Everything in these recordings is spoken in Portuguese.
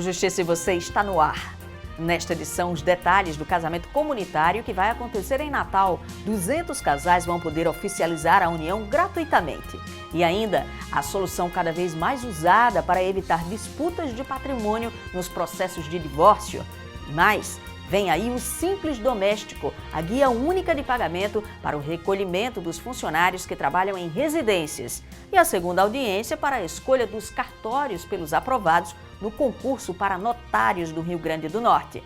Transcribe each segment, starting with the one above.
Justiça e Você está no ar. Nesta edição, os detalhes do casamento comunitário que vai acontecer em Natal. 200 casais vão poder oficializar a união gratuitamente. E ainda, a solução cada vez mais usada para evitar disputas de patrimônio nos processos de divórcio. Mas vem aí o Simples Doméstico, a guia única de pagamento para o recolhimento dos funcionários que trabalham em residências. E a segunda audiência para a escolha dos cartórios pelos aprovados no concurso para notários do Rio Grande do Norte.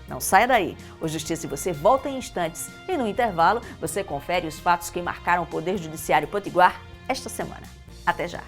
Não saia daí, o Justiça e Você volta em instantes e no intervalo você confere os fatos que marcaram o Poder Judiciário Potiguar esta semana. Até já!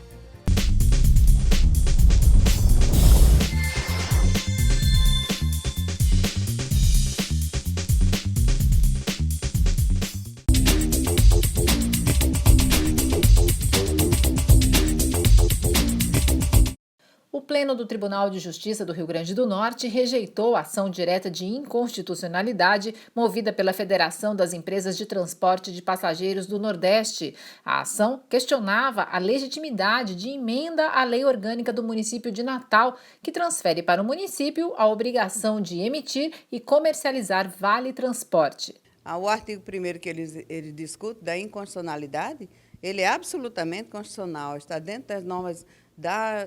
O Pleno do Tribunal de Justiça do Rio Grande do Norte rejeitou a ação direta de inconstitucionalidade movida pela Federação das Empresas de Transporte de Passageiros do Nordeste. A ação questionava a legitimidade de emenda à Lei Orgânica do município de Natal, que transfere para o município a obrigação de emitir e comercializar Vale Transporte. O artigo 1º que ele discute da inconstitucionalidade, ele é absolutamente constitucional, está dentro das normas da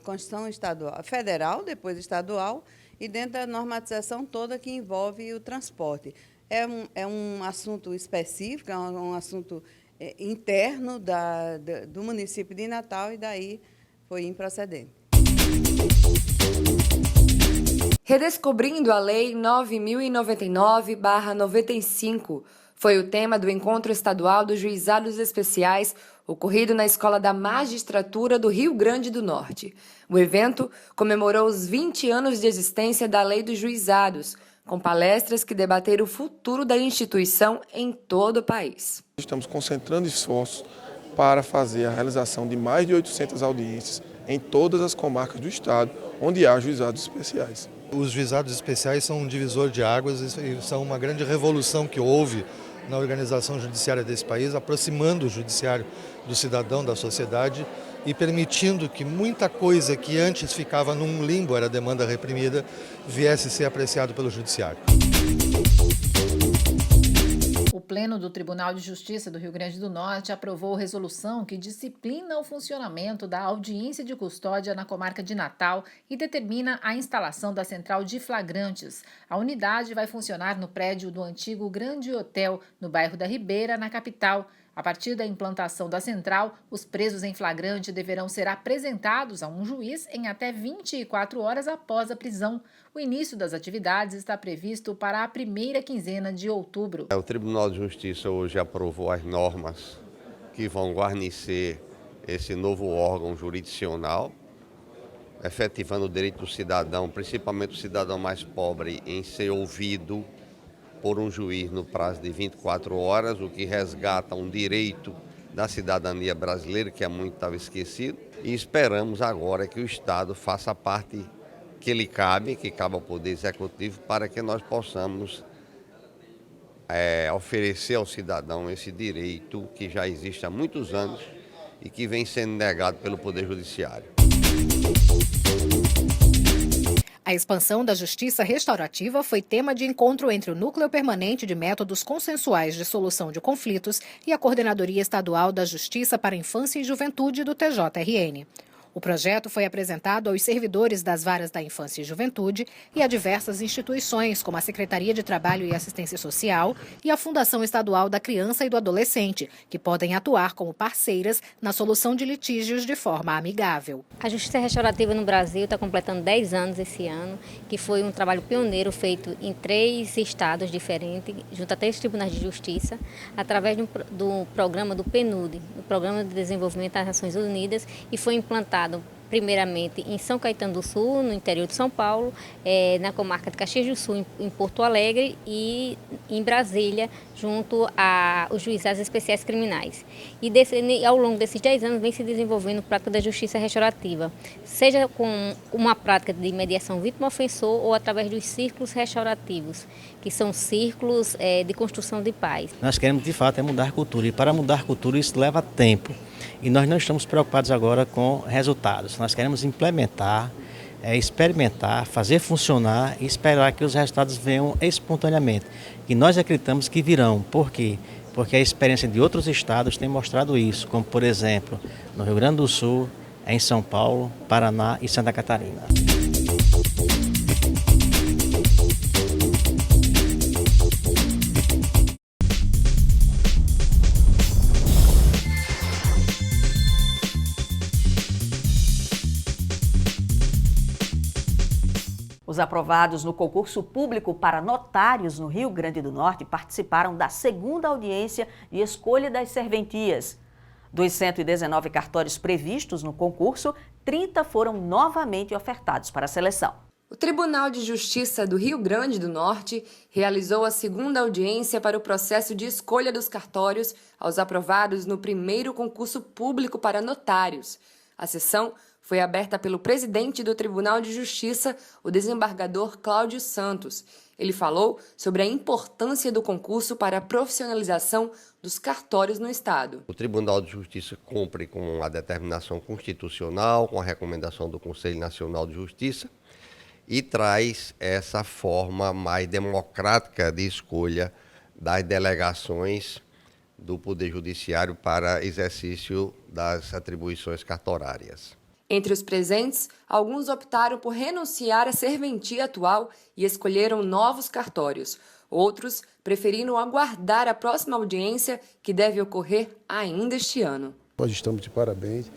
Constituição estadual, federal, depois estadual, e dentro da normatização toda que envolve o transporte. É um assunto específico, é um assunto interno do município de Natal, e daí foi improcedente. Redescobrindo a Lei 9.099/95 foi o tema do Encontro Estadual dos Juizados Especiais, ocorrido na Escola da Magistratura do Rio Grande do Norte. O evento comemorou os 20 anos de existência da Lei dos Juizados, com palestras que debateram o futuro da instituição em todo o país. Estamos concentrando esforços para fazer a realização de mais de 800 audiências em todas as comarcas do estado, onde há juizados especiais. Os juizados especiais são um divisor de águas e são uma grande revolução que houve na organização judiciária desse país, aproximando o judiciário do cidadão, da sociedade e permitindo que muita coisa que antes ficava num limbo, era demanda reprimida, viesse a ser apreciado pelo judiciário. O Pleno do Tribunal de Justiça do Rio Grande do Norte aprovou resolução que disciplina o funcionamento da audiência de custódia na comarca de Natal e determina a instalação da central de flagrantes. A unidade vai funcionar no prédio do antigo Grande Hotel, no bairro da Ribeira, na capital. A partir da implantação da central, os presos em flagrante deverão ser apresentados a um juiz em até 24 horas após a prisão. O início das atividades está previsto para a primeira quinzena de outubro. O Tribunal de Justiça hoje aprovou as normas que vão guarnecer esse novo órgão jurisdicional, efetivando o direito do cidadão, principalmente o cidadão mais pobre, em ser ouvido por um juiz no prazo de 24 horas, o que resgata um direito da cidadania brasileira que há muito estava esquecido. E esperamos agora que o Estado faça a parte que lhe cabe, que cabe ao Poder Executivo, para que nós possamos oferecer ao cidadão esse direito que já existe há muitos anos e que vem sendo negado pelo Poder Judiciário. A expansão da justiça restaurativa foi tema de encontro entre o Núcleo Permanente de Métodos Consensuais de Solução de Conflitos e a Coordenadoria Estadual da Justiça para a Infância e Juventude do TJRN. O projeto foi apresentado aos servidores das varas da Infância e Juventude e a diversas instituições, como a Secretaria de Trabalho e Assistência Social e a Fundação Estadual da Criança e do Adolescente, que podem atuar como parceiras na solução de litígios de forma amigável. A Justiça Restaurativa no Brasil está completando 10 anos esse ano, que foi um trabalho pioneiro feito em 3 estados diferentes, junto a 3 tribunais de justiça, através do programa do PNUD, o Programa de Desenvolvimento das Nações Unidas, e foi implantado primeiramente em São Caetano do Sul, no interior de São Paulo, na comarca de Caxias do Sul, em Porto Alegre, e em Brasília, junto aos juizados especiais criminais. E ao longo desses 10 anos vem se desenvolvendo prática da justiça restaurativa, seja com uma prática de mediação vítima-ofensor ou através dos círculos restaurativos, que são círculos de construção de paz. Nós queremos, de fato, mudar a cultura, e para mudar a cultura isso leva tempo. E nós não estamos preocupados agora com resultados. Nós queremos implementar experimentar, fazer funcionar e esperar que os resultados venham espontaneamente. E nós acreditamos que virão. Por quê? Porque a experiência de outros estados tem mostrado isso, como por exemplo, no Rio Grande do Sul, em São Paulo, Paraná e Santa Catarina. Os aprovados no concurso público para notários no Rio Grande do Norte participaram da segunda audiência de escolha das serventias. Dos 119 cartórios previstos no concurso, 30 foram novamente ofertados para a seleção. O Tribunal de Justiça do Rio Grande do Norte realizou a segunda audiência para o processo de escolha dos cartórios aos aprovados no primeiro concurso público para notários. A sessão foi aberta pelo presidente do Tribunal de Justiça, o desembargador Cláudio Santos. Ele falou sobre a importância do concurso para a profissionalização dos cartórios no Estado. O Tribunal de Justiça cumpre com a determinação constitucional, com a recomendação do Conselho Nacional de Justiça e traz essa forma mais democrática de escolha das delegações do Poder Judiciário para exercício das atribuições cartorárias. Entre os presentes, alguns optaram por renunciar à serventia atual e escolheram novos cartórios. Outros preferiram aguardar a próxima audiência, que deve ocorrer ainda este ano. Nós estamos de parabéns,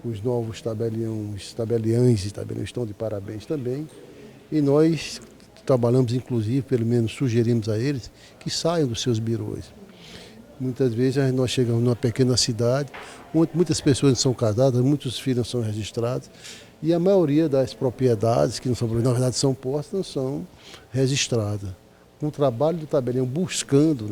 os novos tabeliães e tabeliães estão de parabéns também. E nós trabalhamos, inclusive, pelo menos sugerimos a eles que saiam dos seus birôs. Muitas vezes nós chegamos numa pequena cidade, muitas pessoas não são casadas, muitos filhos não são registrados e a maioria das propriedades, que não são, na verdade são postas, não são registradas. Com o trabalho do tabelião buscando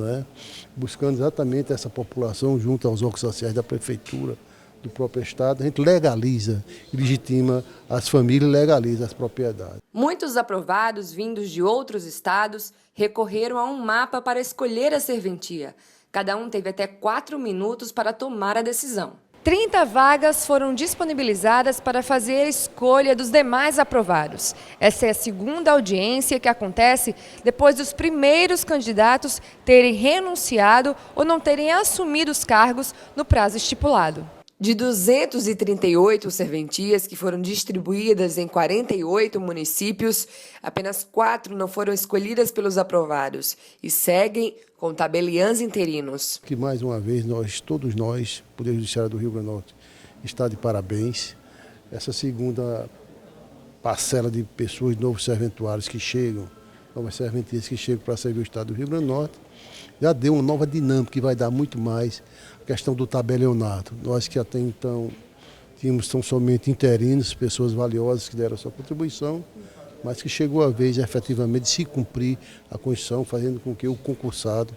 exatamente essa população junto aos órgãos sociais da prefeitura, do próprio Estado, a gente legaliza e legitima as famílias e legaliza as propriedades. Muitos aprovados vindos de outros estados recorreram a um mapa para escolher a serventia. Cada um teve até 4 minutos para tomar a decisão. 30 vagas foram disponibilizadas para fazer a escolha dos demais aprovados. Essa é a segunda audiência que acontece depois dos primeiros candidatos terem renunciado ou não terem assumido os cargos no prazo estipulado. De 238 serventias que foram distribuídas em 48 municípios, apenas 4 não foram escolhidas pelos aprovados e seguem com tabeliãs interinos. Que mais uma vez, todos nós, Poder Judiciário do Rio Grande do Norte, está de parabéns. Essa segunda parcela de pessoas, novos serventuários que chegam, novas serventias que chegam para servir o Estado do Rio Grande do Norte, já deu uma nova dinâmica que vai dar muito mais a questão do tabelionato. Nós que até então tínhamos tão somente interinos, pessoas valiosas que deram a sua contribuição, mas que chegou a vez efetivamente de se cumprir a Constituição, fazendo com que o concursado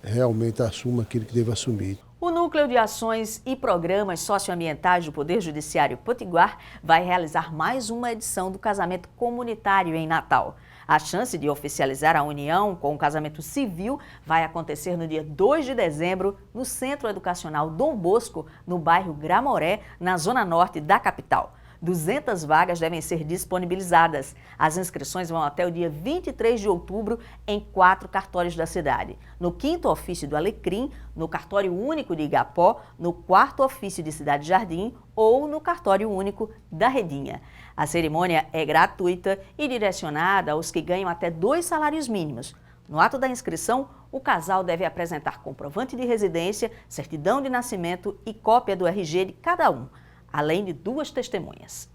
realmente assuma aquilo que deve assumir. O Núcleo de Ações e Programas Socioambientais do Poder Judiciário Potiguar vai realizar mais uma edição do casamento comunitário em Natal. A chance de oficializar a união com o casamento civil vai acontecer no dia 2 de dezembro, no Centro Educacional Dom Bosco, no bairro Gramoré, na zona norte da capital. 200 vagas devem ser disponibilizadas. As inscrições vão até o dia 23 de outubro em 4 cartórios da cidade. No 5º ofício do Alecrim, no cartório único de Igapó, no 4º ofício de Cidade Jardim ou no cartório único da Redinha. A cerimônia é gratuita e direcionada aos que ganham até 2 salários mínimos. No ato da inscrição, o casal deve apresentar comprovante de residência, certidão de nascimento e cópia do RG de cada um, além de 2 testemunhas.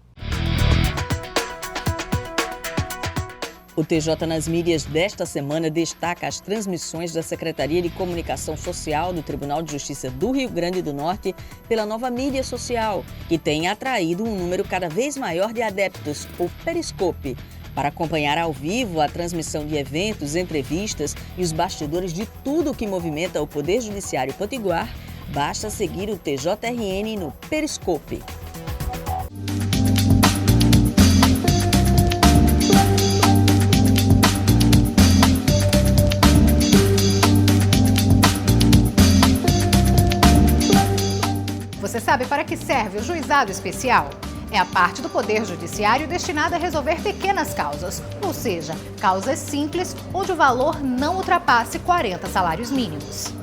O TJ nas mídias desta semana destaca as transmissões da Secretaria de Comunicação Social do Tribunal de Justiça do Rio Grande do Norte pela nova mídia social, que tem atraído um número cada vez maior de adeptos, o Periscope. Para acompanhar ao vivo a transmissão de eventos, entrevistas e os bastidores de tudo o que movimenta o Poder Judiciário Potiguar, basta seguir o TJRN no Periscope. Você sabe para que serve o juizado especial? É a parte do Poder Judiciário destinada a resolver pequenas causas, ou seja, causas simples onde o valor não ultrapasse 40 salários mínimos.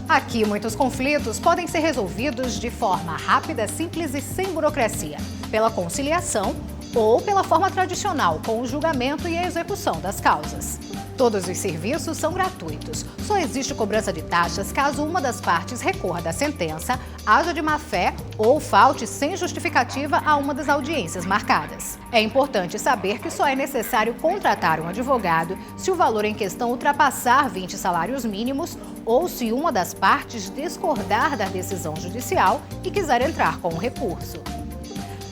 Aqui, muitos conflitos podem ser resolvidos de forma rápida, simples e sem burocracia, pela conciliação ou pela forma tradicional, com o julgamento e a execução das causas. Todos os serviços são gratuitos. Só existe cobrança de taxas caso uma das partes recorra da sentença, haja de má-fé ou falte sem justificativa a uma das audiências marcadas. É importante saber que só é necessário contratar um advogado se o valor em questão ultrapassar 20 salários mínimos ou se uma das partes discordar da decisão judicial e quiser entrar com um recurso.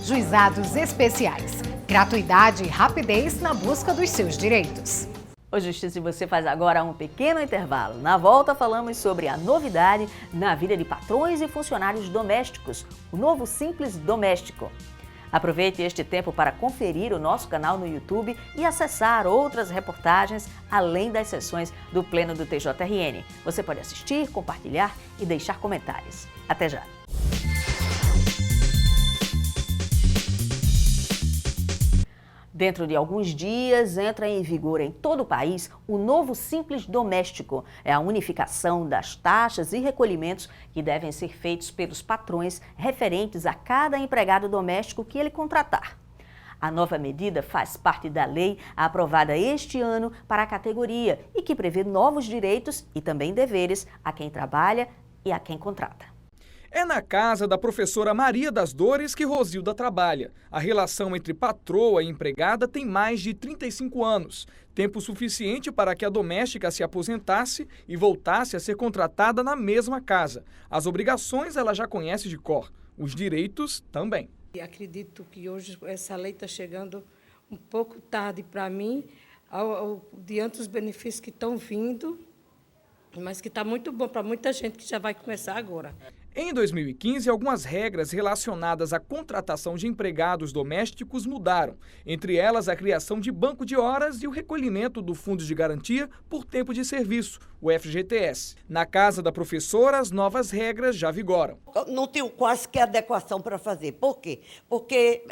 Juizados Especiais. Gratuidade e rapidez na busca dos seus direitos. O Justiça e Você faz agora um pequeno intervalo. Na volta falamos sobre a novidade na vida de patrões e funcionários domésticos, o novo Simples Doméstico. Aproveite este tempo para conferir o nosso canal no YouTube e acessar outras reportagens além das sessões do Pleno do TJRN. Você pode assistir, compartilhar e deixar comentários. Até já! Dentro de alguns dias, entra em vigor em todo o país o novo Simples Doméstico. É a unificação das taxas e recolhimentos que devem ser feitos pelos patrões referentes a cada empregado doméstico que ele contratar. A nova medida faz parte da lei aprovada este ano para a categoria e que prevê novos direitos e também deveres a quem trabalha e a quem contrata. É na casa da professora Maria das Dores que Rosilda trabalha. A relação entre patroa e empregada tem mais de 35 anos, tempo suficiente para que a doméstica se aposentasse e voltasse a ser contratada na mesma casa. As obrigações ela já conhece de cor, os direitos também. Acredito que hoje essa lei está chegando um pouco tarde para mim, diante dos benefícios que estão vindo, mas que está muito bom para muita gente que já vai começar agora. Em 2015, algumas regras relacionadas à contratação de empregados domésticos mudaram, entre elas a criação de banco de horas e o recolhimento do Fundo de Garantia por Tempo de Serviço, o FGTS. Na casa da professora, as novas regras já vigoram. Não tenho quase que adequação para fazer. Por quê? Porque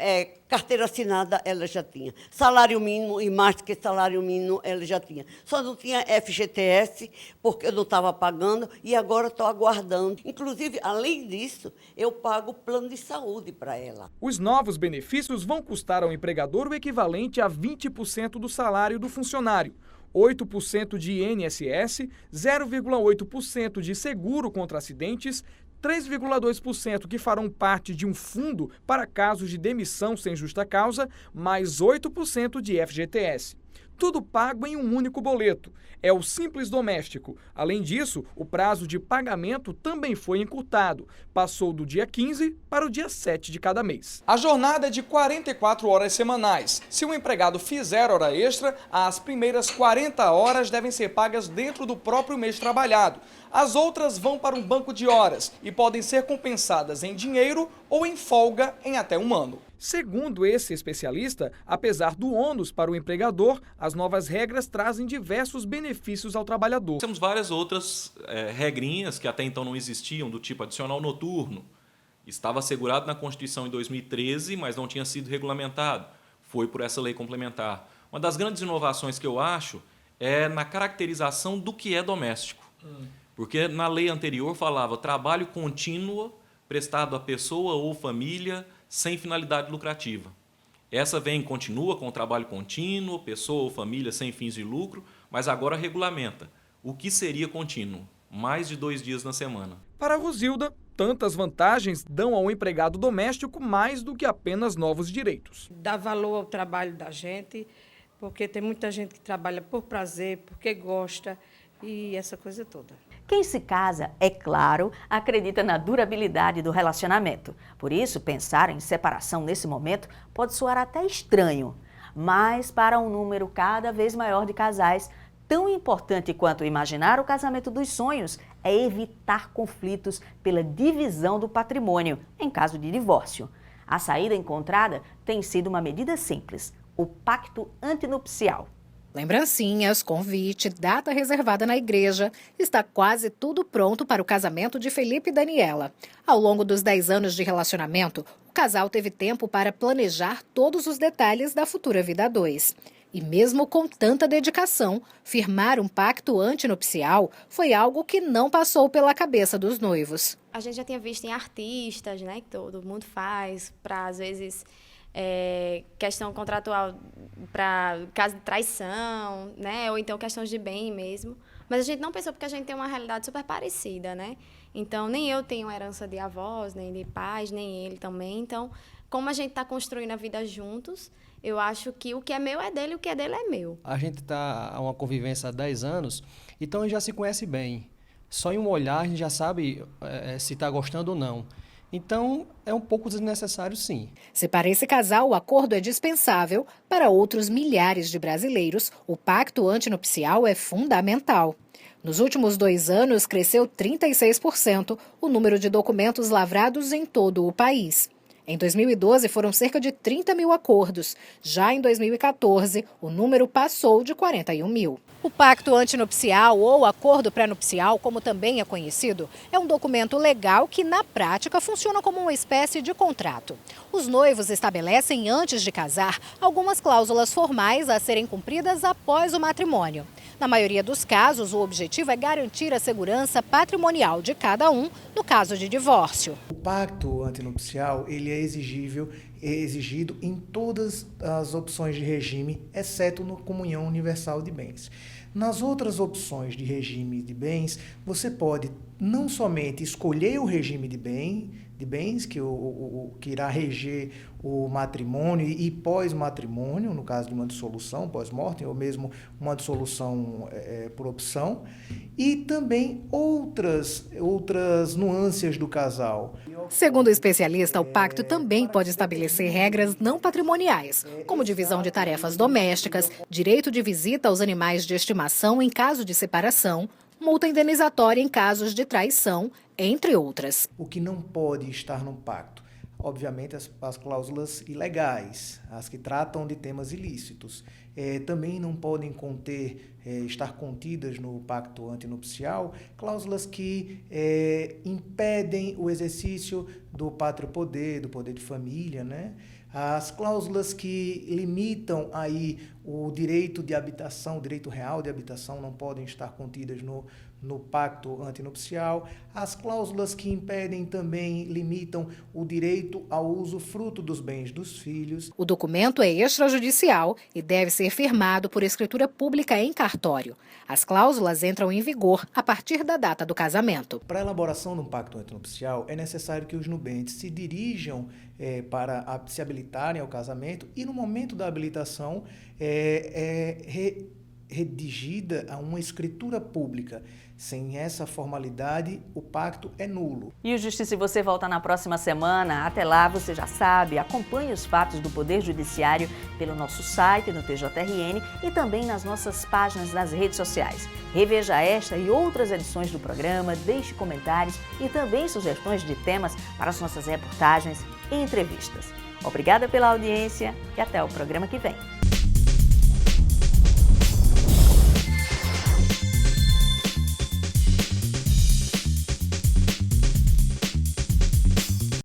carteira assinada ela já tinha. Salário mínimo e mais do que salário mínimo ela já tinha. Só não tinha FGTS, porque eu não estava pagando e agora estou aguardando. Inclusive, além disso, eu pago plano de saúde para ela. Os novos benefícios vão custar ao empregador o equivalente a 20% do salário do funcionário. 8% de INSS, 0,8% de seguro contra acidentes, 3,2% que farão parte de um fundo para casos de demissão sem justa causa, mais 8% de FGTS. Tudo pago em um único boleto. É o Simples Doméstico. Além disso, o prazo de pagamento também foi encurtado. Passou do dia 15 para o dia 7 de cada mês. A jornada é de 44 horas semanais. Se o empregado fizer hora extra, as primeiras 40 horas devem ser pagas dentro do próprio mês trabalhado. As outras vão para um banco de horas e podem ser compensadas em dinheiro ou em folga em até um ano. Segundo esse especialista, apesar do ônus para o empregador, as novas regras trazem diversos benefícios ao trabalhador. Temos várias outras regrinhas que até então não existiam, do tipo adicional noturno. Estava assegurado na Constituição em 2013, mas não tinha sido regulamentado. Foi por essa lei complementar. Uma das grandes inovações que eu acho é na caracterização do que é doméstico. Porque na lei anterior falava trabalho contínuo prestado à pessoa ou família sem finalidade lucrativa. Essa continua com o trabalho contínuo, pessoa ou família sem fins de lucro, mas agora regulamenta o que seria contínuo, mais de 2 dias na semana. Para a Rosilda, tantas vantagens dão ao empregado doméstico mais do que apenas novos direitos. Dá valor ao trabalho da gente, porque tem muita gente que trabalha por prazer, porque gosta e essa coisa toda. Quem se casa, é claro, acredita na durabilidade do relacionamento. Por isso, pensar em separação nesse momento pode soar até estranho. Mas, para um número cada vez maior de casais, tão importante quanto imaginar o casamento dos sonhos é evitar conflitos pela divisão do patrimônio, em caso de divórcio. A saída encontrada tem sido uma medida simples, o pacto antinupcial. Lembrancinhas, convite, data reservada na igreja. Está quase tudo pronto para o casamento de Felipe e Daniela. Ao longo dos 10 anos de relacionamento, o casal teve tempo para planejar todos os detalhes da futura vida a dois. E mesmo com tanta dedicação, firmar um pacto antinupcial foi algo que não passou pela cabeça dos noivos. A gente já tinha visto em artistas, né, que todo mundo faz, para às vezes questão contratual para caso de traição, né, ou então questões de bem mesmo. Mas a gente não pensou porque a gente tem uma realidade super parecida, né? Então, nem eu tenho herança de avós, nem de pais, nem ele também. Então, como a gente está construindo a vida juntos, eu acho que o que é meu é dele, o que é dele é meu. A gente está a uma convivência há 10 anos, então a gente já se conhece bem. Só em um olhar a gente já sabe se está gostando ou não. Então, é um pouco desnecessário, sim. Se para esse casal o acordo é dispensável, para outros milhares de brasileiros, o pacto antinupcial é fundamental. Nos últimos 2 anos, cresceu 36% o número de documentos lavrados em todo o país. Em 2012, foram cerca de 30 mil acordos. Já em 2014, o número passou de 41 mil. O pacto antinupcial ou acordo pré-nupcial, como também é conhecido, é um documento legal que, na prática, funciona como uma espécie de contrato. Os noivos estabelecem, antes de casar, algumas cláusulas formais a serem cumpridas após o matrimônio. Na maioria dos casos, o objetivo é garantir a segurança patrimonial de cada um no caso de divórcio. O pacto antinupcial ele é exigido em todas as opções de regime, exceto no comunhão universal de bens. Nas outras opções de regime de bens, você pode não somente escolher o regime de bens que irá reger o matrimônio e pós-matrimônio, no caso de uma dissolução pós-mortem, ou mesmo uma dissolução por opção, e também outras nuances do casal. Segundo o especialista, o pacto também pode estabelecer regras não patrimoniais, como divisão de tarefas domésticas, direito de visita aos animais de estimação em caso de separação, multa indenizatória em casos de traição, entre outras. O que não pode estar no pacto? Obviamente, as cláusulas ilegais, as que tratam de temas ilícitos. Também não podem estar contidas no pacto antinupcial cláusulas que impedem o exercício do pátrio poder, do poder de família, né? As cláusulas que limitam aí o direito de habitação, o direito real de habitação, não podem estar contidas no pacto antinupcial. As cláusulas que impedem também, limitam o direito ao usufruto dos bens dos filhos. O documento é extrajudicial e deve ser firmado por escritura pública em cartório. As cláusulas entram em vigor a partir da data do casamento. Para a elaboração de um pacto antinupcial, é necessário que os nubentes se dirijam para se habilitarem ao casamento e, no momento da habilitação, redigida a uma escritura pública. Sem essa formalidade, o pacto é nulo. E o Justiça e Você volta na próxima semana. Até lá, você já sabe, acompanhe os fatos do Poder Judiciário pelo nosso site no TJRN e também nas nossas páginas nas redes sociais. Reveja esta e outras edições do programa, deixe comentários e também sugestões de temas para as nossas reportagens e entrevistas. Obrigada pela audiência e até o programa que vem.